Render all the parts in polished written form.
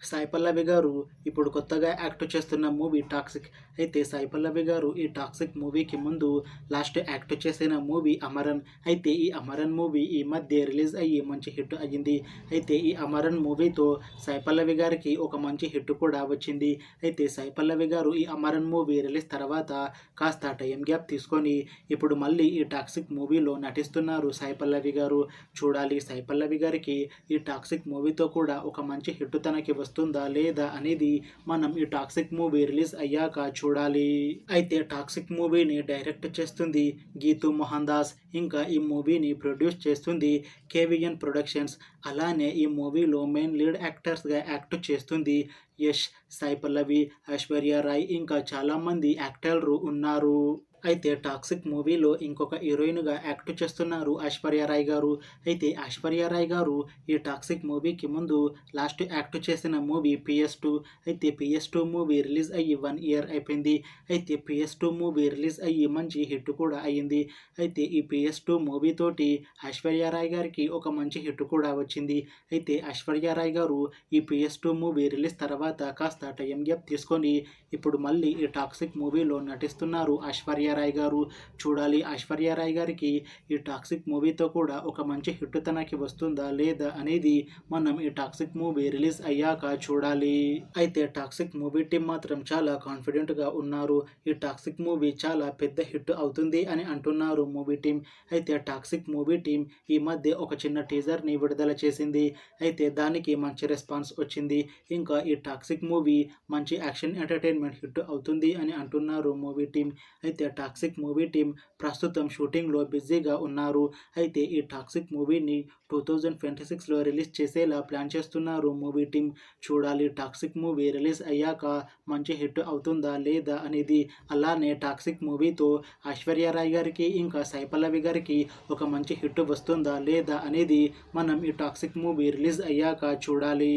సాయి పల్లవి గారు ఇప్పుడు కొత్తగా యాక్ట్ చేస్తున్న మూవీ 'టాక్సిక్'. అయితే సాయి పల్లవి గారు ఈ 'టాక్సిక్' మూవీకి ముందు లాస్ట్ యాక్ట్ చేసిన మూవీ 'అమరన్'. అయితే ఈ 'అమరన్' మూవీ ఈ మధ్య రిలీజ్ అయ్యి మంచి హిట్ అయ్యింది. అయితే ఈ 'అమరన్' మూవీతో సాయి పల్లవి గారికి ఒక మంచి హిట్ కూడా వచ్చింది. అయితే సాయి పల్లవి గారు ఈ 'అమరన్' మూవీ రిలీజ్ తర్వాత కాస్త టైం గ్యాప్ తీసుకొని ఇప్పుడు మళ్ళీ ఈ 'టాక్సిక్' మూవీలో నటిస్తున్నారు సాయి పల్లవి గారు. చూడాలి సాయి పల్లవి గారికి ఈ 'టాక్సిక్' మూవీతో కూడా ఒక మంచి హిట్ తనకి వస్తుందా లేదా అనేది మనం ఈ 'టాక్సిక్' మూవీ రిలీజ్ అయ్యాక చూడాలి. అయితే 'టాక్సిక్' మూవీని డైరెక్ట్ చేస్తుంది గీతూ మోహన్ దాస్. ఇంకా ఈ మూవీని ప్రొడ్యూస్ చేస్తుంది కేవీఎన్ ప్రొడక్షన్స్. అలానే ఈ మూవీలో మెయిన్ లీడ్ యాక్టర్స్గా యాక్ట్ చేస్తుంది యష్, సాయి పల్లవి, ఐశ్వర్య రాయ్ ఇంకా చాలామంది యాక్టర్లు ఉన్నారు. అయితే 'టాక్సిక్' మూవీలో ఇంకొక హీరోయిన్గా యాక్ట్ చేస్తున్నారు ఐశ్వర్య రాయ్ గారు. అయితే ఐశ్వర్య రాయ్ గారు ఈ 'టాక్సిక్' మూవీకి ముందు లాస్ట్ యాక్ట్ చేసిన మూవీ 'PS2'. అయితే 'PS2' మూవీ రిలీజ్ అయ్యి 1 ఇయర్ అయిపోయింది. అయితే 'PS2' మూవీ రిలీజ్ అయ్యి మంచి హిట్ కూడా అయ్యింది. అయితే ఈ 'PS2' మూవీ తోటి ఐశ్వర్య రాయ్ గారికి ఒక మంచి హిట్ కూడా వచ్చింది. అయితే ఐశ్వర్య రాయ్ గారు ఈ 'PS2' మూవీ రిలీజ్ తర్వాత కాస్త టైం గ్యాప్ తీసుకొని ఇప్పుడు మళ్ళీ ఈ 'టాక్సిక్' మూవీలో నటిస్తున్నారు ఐశ్వర్య రాయ్ గారు. చూడాలి ఐశ్వర్య రాయ్ గారికి ఈ 'టాక్సిక్' మూవీతో కూడా ఒక మంచి హిట్ తనకి వస్తుందా లేదా అనేది మనం ఈ 'టాక్సిక్' మూవీ రిలీజ్ అయ్యాక చూడాలి. అయితే 'టాక్సిక్' మూవీ టీం మాత్రం చాలా కాన్ఫిడెంట్గా ఉన్నారు. ఈ 'టాక్సిక్' మూవీ చాలా పెద్ద హిట్ అవుతుంది అని అంటున్నారు మూవీ టీం. అయితే 'టాక్సిక్' మూవీ టీం ఈ మధ్య ఒక చిన్న టీజర్ని విడుదల చేసింది. అయితే దానికి మంచి రెస్పాన్స్ వచ్చింది. ఇంకా ఈ 'టాక్సిక్' మూవీ మంచి యాక్షన్ ఎంటర్టైన్మెంట్ హిట్ అవుతుంది అని అంటున్నారు మూవీ టీం. అయితే 'టాక్సిక్' మూవీ టీం ప్రస్తుతం షూటింగ్లో బిజీగా ఉన్నారు. అయితే ఈ 'టాక్సిక్' మూవీని 2026లో రిలీజ్ చేసేలా ప్లాన్ చేస్తున్నారు మూవీ టీం. చూడాలి 'టాక్సిక్' మూవీ రిలీజ్ అయ్యాక మంచి హిట్ అవుతుందా లేదా అనేది. అలానే 'టాక్సిక్' మూవీతో ఐశ్వర్య రాయ్ గారికి ఇంకా సాయి పల్లవి గారికి ఒక మంచి హిట్ వస్తుందా లేదా అనేది మనం ఈ 'టాక్సిక్' మూవీ రిలీజ్ అయ్యాక చూడాలి.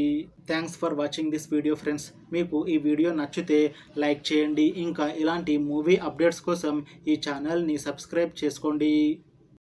Thanks for watching this video friends. మీకు ఈ వీడియో నచ్చితే లైక్ చేయండి. ఇంకా ఇలాంటి మూవీ అప్డేట్స్ కోసం ఈ ఛానల్ని సబ్స్క్రైబ్ చేసుకోండి.